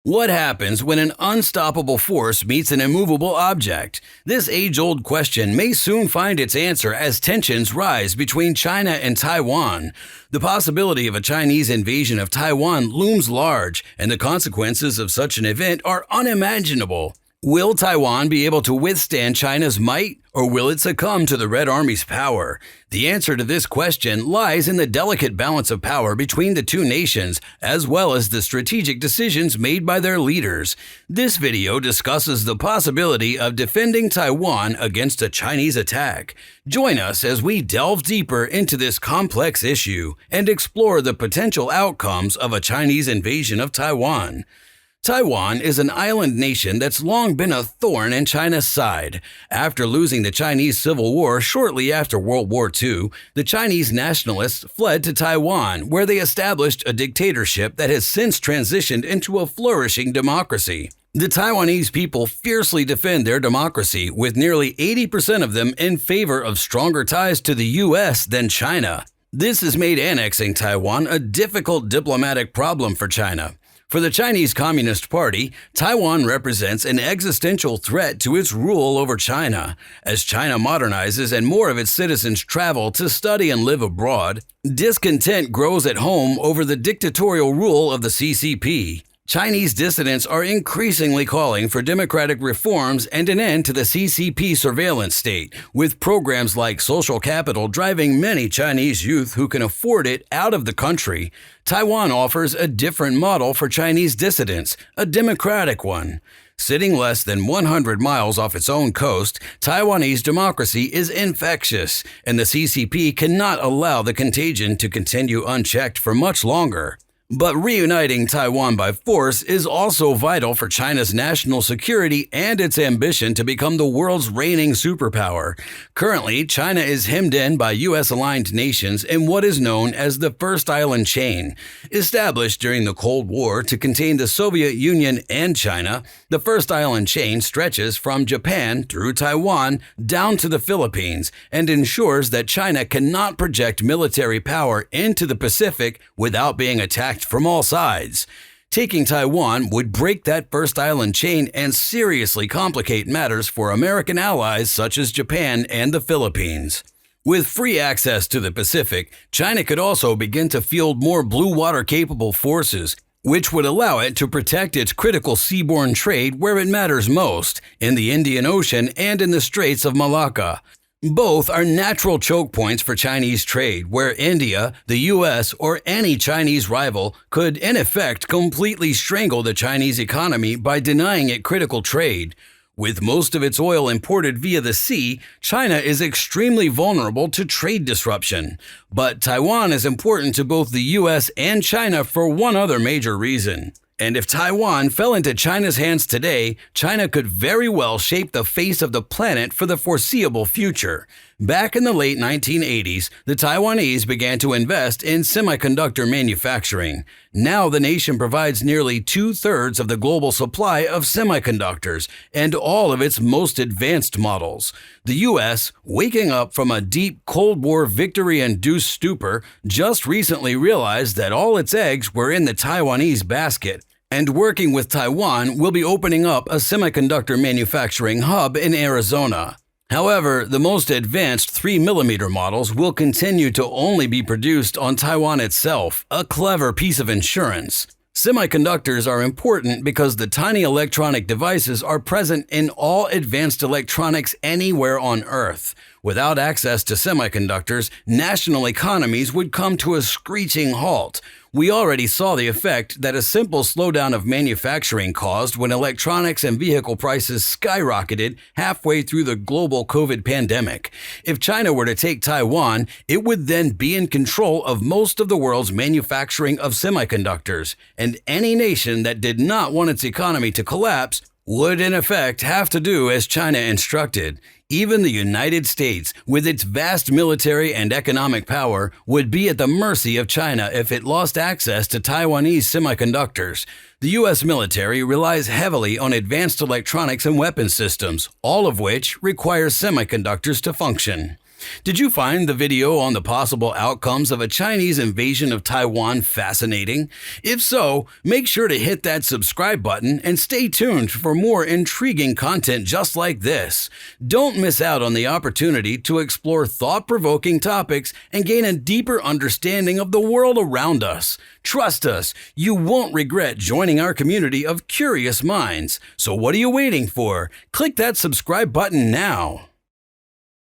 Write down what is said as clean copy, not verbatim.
What happens when an unstoppable force meets an immovable object? This age-old question may soon find its answer as tensions rise between China and Taiwan. The possibility of a Chinese invasion of Taiwan looms large, and the consequences of such an event are unimaginable. Will Taiwan be able to withstand China's might, or will it succumb to the Red Army's power? The answer to this question lies in the delicate balance of power between the two nations, as well as the strategic decisions made by their leaders. This video discusses the possibility of defending Taiwan against a Chinese attack. Join us as we delve deeper into this complex issue and explore the potential outcomes of a Chinese invasion of Taiwan. Taiwan is an island nation that's long been a thorn in China's side. After losing the Chinese Civil War shortly after World War II, the Chinese Nationalists fled to Taiwan, where they established a dictatorship that has since transitioned into a flourishing democracy. The Taiwanese people fiercely defend their democracy, with nearly 80% of them in favor of stronger ties to the U.S. than China. This has made annexing Taiwan a difficult diplomatic problem for China. For the Chinese Communist Party, Taiwan represents an existential threat to its rule over China. As China modernizes and more of its citizens travel to study and live abroad, discontent grows at home over the dictatorial rule of the CCP. Chinese dissidents are increasingly calling for democratic reforms and an end to the CCP surveillance state, with programs like social capital driving many Chinese youth who can afford it out of the country. Taiwan offers a different model for Chinese dissidents, a democratic one. Sitting less than 100 miles off its own coast, Taiwanese democracy is infectious, and the CCP cannot allow the contagion to continue unchecked for much longer. But reuniting Taiwan by force is also vital for China's national security and its ambition to become the world's reigning superpower. Currently, China is hemmed in by U.S.-aligned nations in what is known as the First Island Chain. Established during the Cold War to contain the Soviet Union and China, the First Island Chain stretches from Japan through Taiwan down to the Philippines and ensures that China cannot project military power into the Pacific without being attacked from all sides. Taking Taiwan would break that First Island Chain and seriously complicate matters for American allies such as Japan and the Philippines. With free access to the Pacific, China could also begin to field more blue water-capable forces, which would allow it to protect its critical seaborne trade where it matters most, in the Indian Ocean and in the Straits of Malacca. Both are natural choke points for Chinese trade, where India, the U.S., or any Chinese rival could, in effect, completely strangle the Chinese economy by denying it critical trade. With most of its oil imported via the sea, China is extremely vulnerable to trade disruption. But Taiwan is important to both the U.S. and China for one other major reason. And if Taiwan fell into China's hands today, China could very well shape the face of the planet for the foreseeable future. Back in the late 1980s, the Taiwanese began to invest in semiconductor manufacturing. Now the nation provides nearly 2/3 of the global supply of semiconductors and all of its most advanced models. The U.S., waking up from a deep Cold War victory-induced stupor, just recently realized that all its eggs were in the Taiwanese basket. And working with Taiwan will be opening up a semiconductor manufacturing hub in Arizona. However, the most advanced 3mm models will continue to only be produced on Taiwan itself, a clever piece of insurance. Semiconductors are important because the tiny electronic devices are present in all advanced electronics anywhere on Earth. Without access to semiconductors, national economies would come to a screeching halt. We already saw the effect that a simple slowdown of manufacturing caused when electronics and vehicle prices skyrocketed halfway through the global COVID pandemic. If China were to take Taiwan, it would then be in control of most of the world's manufacturing of semiconductors, and any nation that did not want its economy to collapse would in effect have to do as China instructed. Even the United States, with its vast military and economic power, would be at the mercy of China if it lost access to Taiwanese semiconductors. The U.S. military relies heavily on advanced electronics and weapon systems, all of which require semiconductors to function. Did you find the video on the possible outcomes of a Chinese invasion of Taiwan fascinating? If so, make sure to hit that subscribe button and stay tuned for more intriguing content just like this. Don't miss out on the opportunity to explore thought-provoking topics and gain a deeper understanding of the world around us. Trust us, you won't regret joining our community of curious minds. So what are you waiting for? Click that subscribe button now.